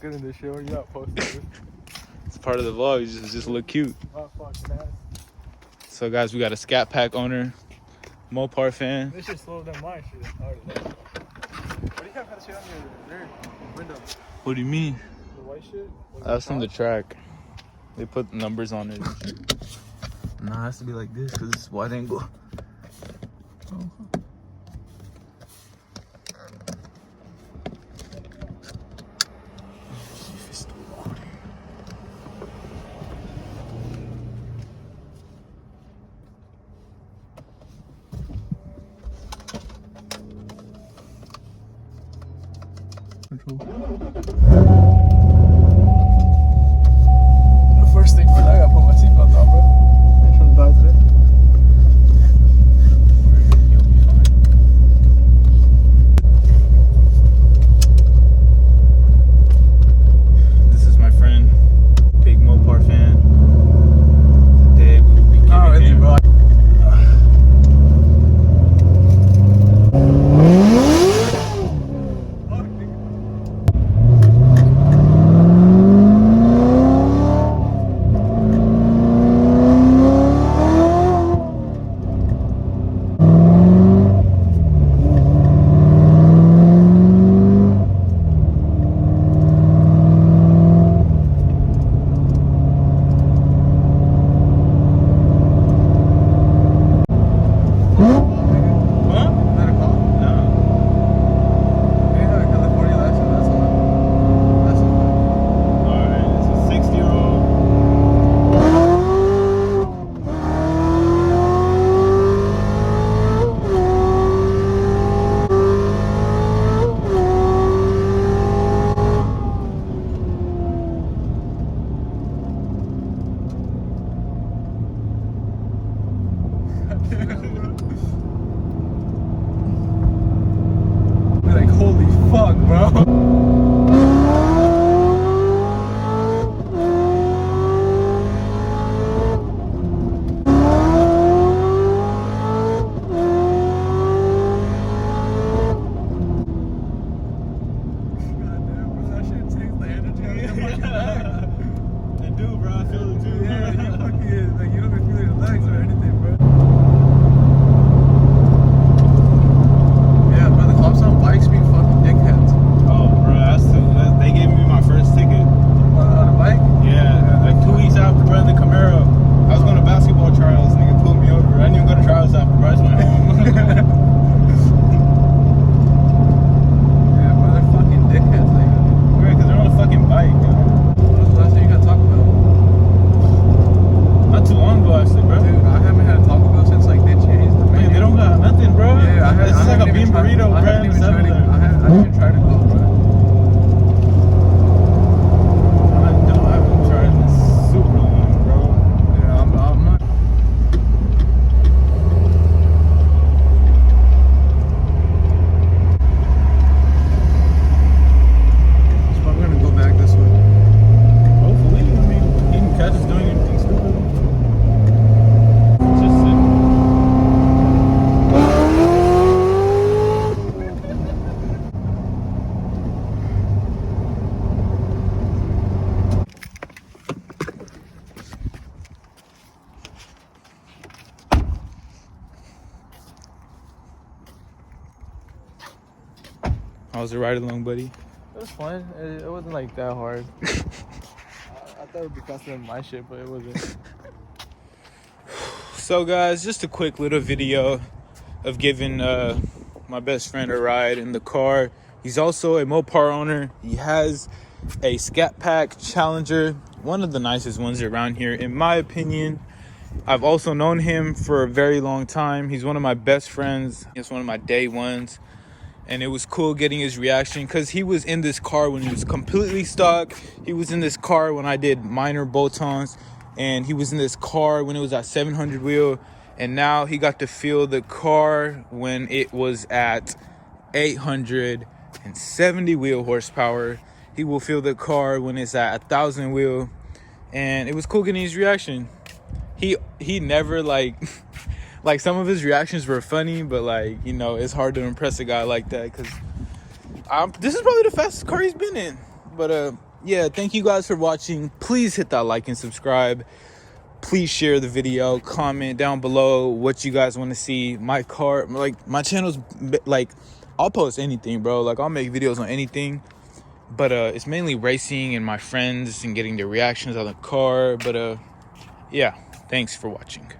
good in this shit. Where you not posting this? It's part of the vlog. You just look cute. Oh, fucking ass. So guys, we got a Scat Pack owner, Mopar fan. This shit slower than mine shit. What do you have that shit on your window? What do you mean? The white shit? That's from the track. They put numbers on it. Nah, it has to be like this because it's wide angle. Oh. The first thing for that, I gotta put my seatbelt on, bro. I'm trying to die today. You'll be fine. This is my friend, big Mopar fan. Today we will be giving him... bro. Like, holy fuck, bro. How was the ride along, buddy? It was fun. It wasn't like that hard. I thought it would be faster than my shit, but it wasn't. So guys, just a quick little video of giving my best friend a ride in the car. He's also a Mopar owner. He has a Scat Pack Challenger, one of the nicest ones around here, in my opinion. I've also known him for a very long time. He's one of my best friends. He's one of my day ones. And it was cool getting his reaction because he was in this car when he was completely stock. He was in this car when I did minor bolt-ons. And he was in this car when it was at 700 wheel. And now he got to feel the car when it was at 870 wheel horsepower. He will feel the car when it's at 1,000 wheel. And it was cool getting his reaction. He never like some of his reactions were funny, but like, you know, it's hard to impress a guy like that because this is probably the fastest car he's been in. But yeah, thank you guys for watching. Please hit that like and subscribe. Please share the video, comment down below what you guys want to see. My car, like my channel's like, I'll post anything, bro. Like I'll make videos on anything, but it's mainly racing and my friends and getting their reactions on the car. But yeah, thanks for watching.